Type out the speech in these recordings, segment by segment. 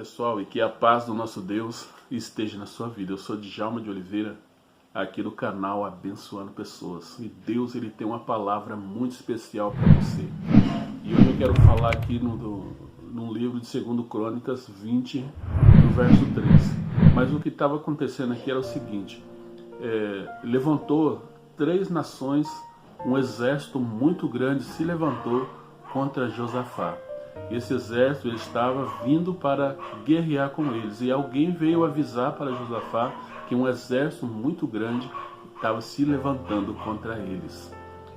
pessoal, e que a paz do nosso Deus esteja na sua vida. Eu sou Djalma de Oliveira, aqui do canal Abençoando Pessoas. E Deus, ele tem uma palavra muito especial para você. E hoje eu quero falar aqui num livro de 2 Crônicas 20, no verso 3. Mas o que estava acontecendo aqui era o seguinte: levantou 3 nações, um exército muito grande se levantou contra Josafá. Esse exército estava vindo para guerrear com eles, e alguém veio avisar para Josafá que um exército muito grande estava se levantando contra eles.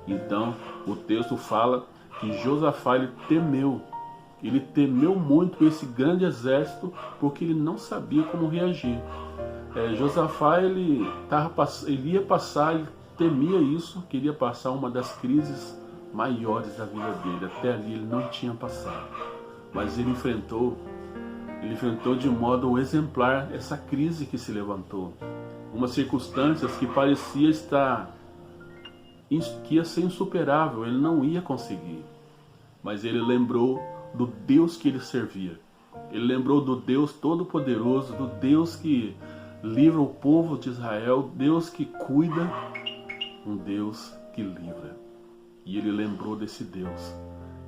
Então o texto fala que Josafá ele temeu muito esse grande exército, porque ele não sabia como reagir. Josafá ele ia passar, ele temia isso, queria passar uma das crises maiores da vida dele. Até ali ele não tinha passado, mas ele enfrentou de modo exemplar essa crise que se levantou, umas circunstâncias que parecia que ia ser insuperável, ele não ia conseguir. Mas ele lembrou do Deus que ele servia, ele lembrou do Deus Todo-Poderoso, do Deus que livra o povo de Israel, Deus que cuida, um Deus que livra. E ele lembrou desse Deus.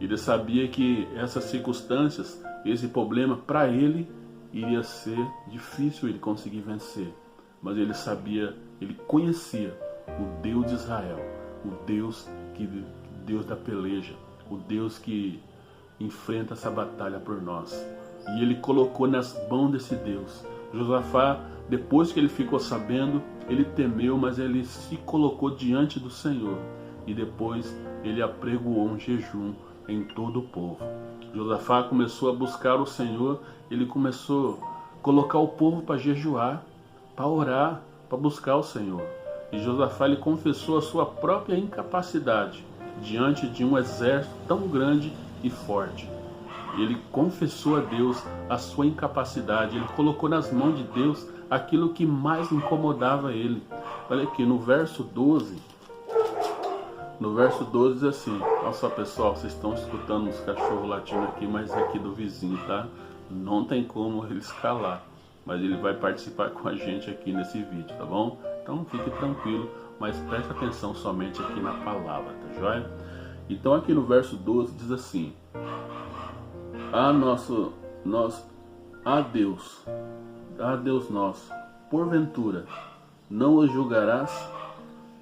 Ele sabia que essas circunstâncias, esse problema, para ele, iria ser difícil ele conseguir vencer. Mas ele sabia, ele conhecia o Deus de Israel, o Deus da peleja, o Deus que enfrenta essa batalha por nós. E ele colocou nas mãos desse Deus. Josafá, depois que ele ficou sabendo, ele temeu, mas ele se colocou diante do Senhor. E depois ele apregoou um jejum em todo o povo. Josafá começou a buscar o Senhor, ele começou a colocar o povo para jejuar, para orar, para buscar o Senhor. E Josafá ele confessou a sua própria incapacidade diante de um exército tão grande e forte. Ele confessou a Deus a sua incapacidade, ele colocou nas mãos de Deus aquilo que mais incomodava ele. Olha aqui, no verso 12 diz assim: olha só, pessoal, vocês estão escutando os cachorros latindo aqui, mas é aqui do vizinho, tá? Não tem como ele escalar, mas ele vai participar com a gente aqui nesse vídeo, tá bom? Então fique tranquilo, mas preste atenção somente aqui na palavra, tá joia? Então aqui no verso 12 diz assim: Deus nosso, porventura não o julgarás,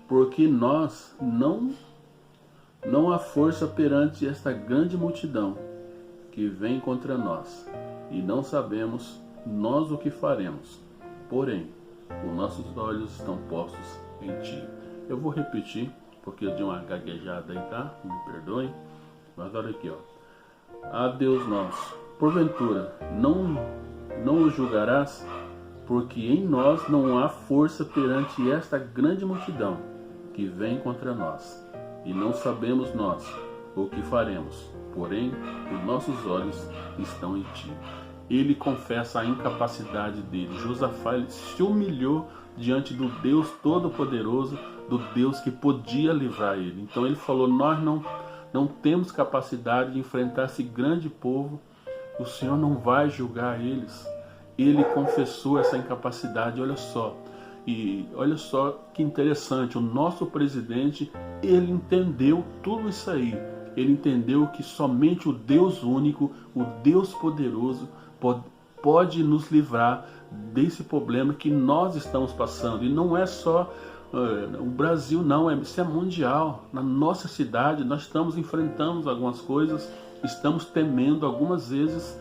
porque nós não há força perante esta grande multidão que vem contra nós, e não sabemos nós o que faremos, porém os nossos olhos estão postos em ti. Eu vou repetir, porque eu dei uma gaguejada aí, tá? Me perdoem, mas olha aqui, ó. Deus nosso, porventura não o julgarás, porque em nós não há força perante esta grande multidão que vem contra nós, e não sabemos nós o que faremos, porém os nossos olhos estão em ti. Ele confessa a incapacidade dele. Josafá ele se humilhou diante do Deus Todo-Poderoso, do Deus que podia livrar ele. Então ele falou: nós não temos capacidade de enfrentar esse grande povo, o Senhor não vai julgar eles. Ele confessou essa incapacidade. Olha só, e olha só que interessante, o nosso presidente, ele entendeu tudo isso aí. Ele entendeu que somente o Deus único, o Deus poderoso, pode nos livrar desse problema que nós estamos passando. E não é só o Brasil, não, isso é mundial. Na nossa cidade nós estamos enfrentando algumas coisas, estamos temendo algumas vezes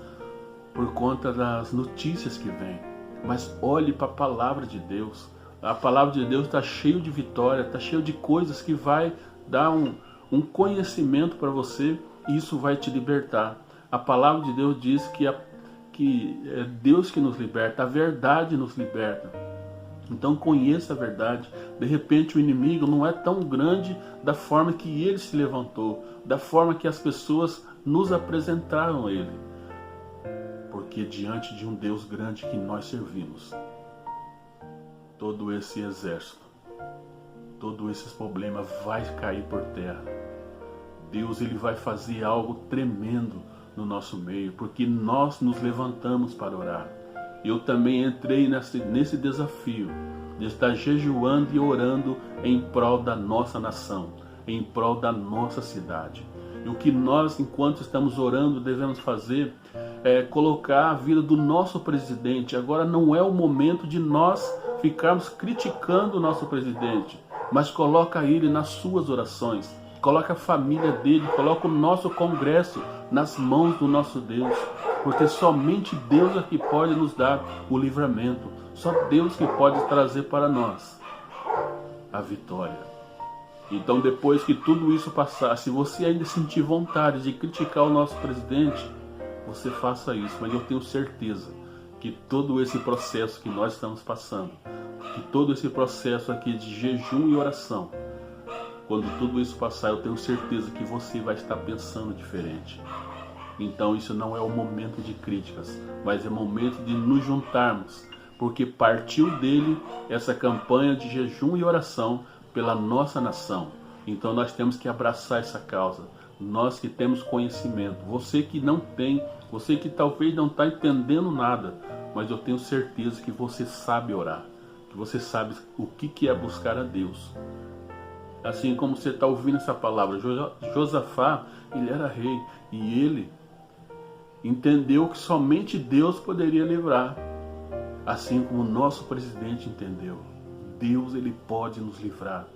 por conta das notícias que vêm. Mas olhe para a palavra de Deus. A palavra de Deus está cheia de vitória, está cheia de coisas que vai dar um conhecimento para você, e isso vai te libertar. A palavra de Deus diz que é Deus que nos liberta, a verdade nos liberta. Então conheça a verdade. De repente o inimigo não é tão grande da forma que ele se levantou, da forma que as pessoas nos apresentaram a ele. Porque diante de um Deus grande que nós servimos, todo esse exército, todo esse problema vai cair por terra. Deus ele vai fazer algo tremendo no nosso meio, porque nós nos levantamos para orar. Eu também entrei nesse desafio de estar jejuando e orando em prol da nossa nação, em prol da nossa cidade. E o que nós, enquanto estamos orando, devemos fazer é colocar a vida do nosso presidente. Agora não é o momento de nós ficarmos criticando o nosso presidente, mas coloca ele nas suas orações, coloca a família dele, coloca o nosso Congresso nas mãos do nosso Deus, porque somente Deus é que pode nos dar o livramento, só Deus que pode trazer para nós a vitória. Então, depois que tudo isso passar, se você ainda sentir vontade de criticar o nosso presidente, você faça isso. Mas eu tenho certeza que todo esse processo que nós estamos passando, que todo esse processo aqui de jejum e oração, quando tudo isso passar, eu tenho certeza que você vai estar pensando diferente. Então, isso não é o momento de críticas, mas é o momento de nos juntarmos, porque partiu dele essa campanha de jejum e oração pela nossa nação. Então nós temos que abraçar essa causa. Nós que temos conhecimento, você que não tem, você que talvez não está entendendo nada, mas eu tenho certeza que você sabe orar, que você sabe o que é buscar a Deus. Assim como você está ouvindo essa palavra, Josafá, ele era rei e ele entendeu que somente Deus poderia livrar, assim como o nosso presidente entendeu. Deus, ele pode nos livrar.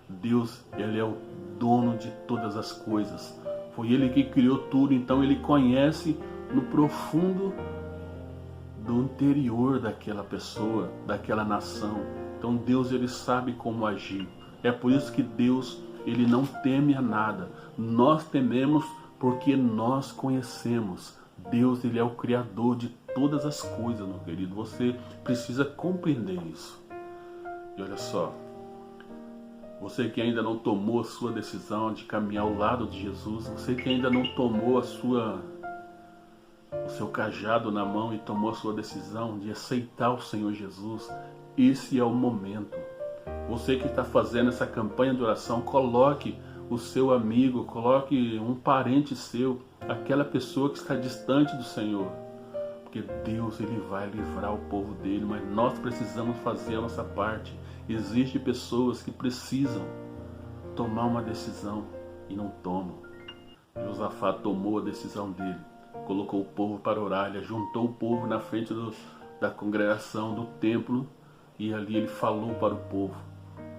Deus, ele é o dono de todas as coisas. Foi ele que criou tudo, então ele conhece no profundo do interior daquela pessoa, daquela nação. Então Deus, ele sabe como agir. É por isso que Deus, ele não teme a nada. Nós tememos porque nós conhecemos. Deus, ele é o criador de todas as coisas, meu querido. Você precisa compreender isso. E olha só, você que ainda não tomou a sua decisão de caminhar ao lado de Jesus, você que ainda não tomou o seu cajado na mão e tomou a sua decisão de aceitar o Senhor Jesus, esse é o momento. Você que está fazendo essa campanha de oração, coloque o seu amigo, coloque um parente seu, aquela pessoa que está distante do Senhor. Porque Deus, ele vai livrar o povo dele, mas nós precisamos fazer a nossa parte. Existem pessoas que precisam tomar uma decisão e não tomam. Josafá tomou a decisão dele, colocou o povo para orar, ele juntou o povo na frente da congregação, do templo, e ali ele falou para o povo.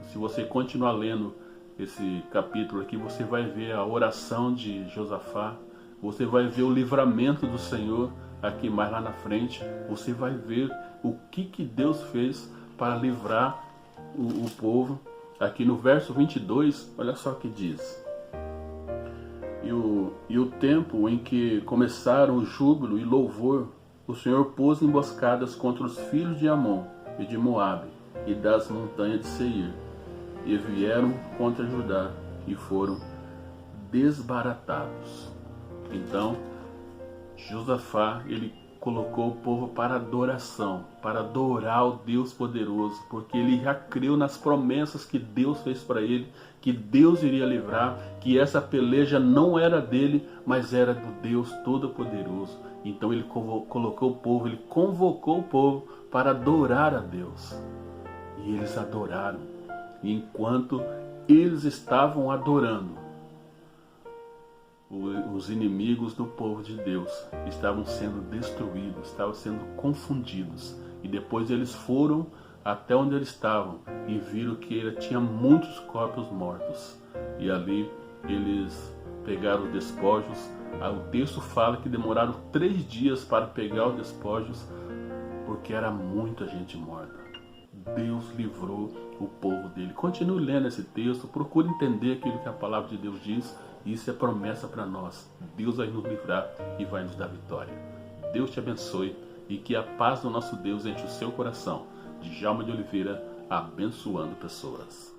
Se você continuar lendo esse capítulo aqui, você vai ver a oração de Josafá, você vai ver o livramento do Senhor. Aqui mais lá na frente, você vai ver o que Deus fez para livrar o povo. Aqui no verso 22, olha só o que diz. E o tempo em que começaram o júbilo e louvor, o Senhor pôs emboscadas contra os filhos de Amon e de Moabe e das montanhas de Seir, e vieram contra Judá e foram desbaratados. Então, Josafá, ele colocou o povo para adoração, para adorar o Deus poderoso, porque ele já creu nas promessas que Deus fez para ele, que Deus iria livrar, que essa peleja não era dele, mas era do Deus Todo-Poderoso. Então ele colocou o povo, ele convocou o povo para adorar a Deus. E eles adoraram. E enquanto eles estavam adorando, os inimigos do povo de Deus estavam sendo destruídos, estavam sendo confundidos. E depois eles foram até onde eles estavam e viram que tinha muitos corpos mortos. E ali eles pegaram os despojos. O texto fala que demoraram 3 dias para pegar os despojos, porque era muita gente morta. Deus livrou o povo dele. Continue lendo esse texto, procure entender aquilo que a palavra de Deus diz. Isso é promessa para nós. Deus vai nos livrar e vai nos dar vitória. Deus te abençoe e que a paz do nosso Deus enche o seu coração. Djalma de Oliveira, abençoando pessoas.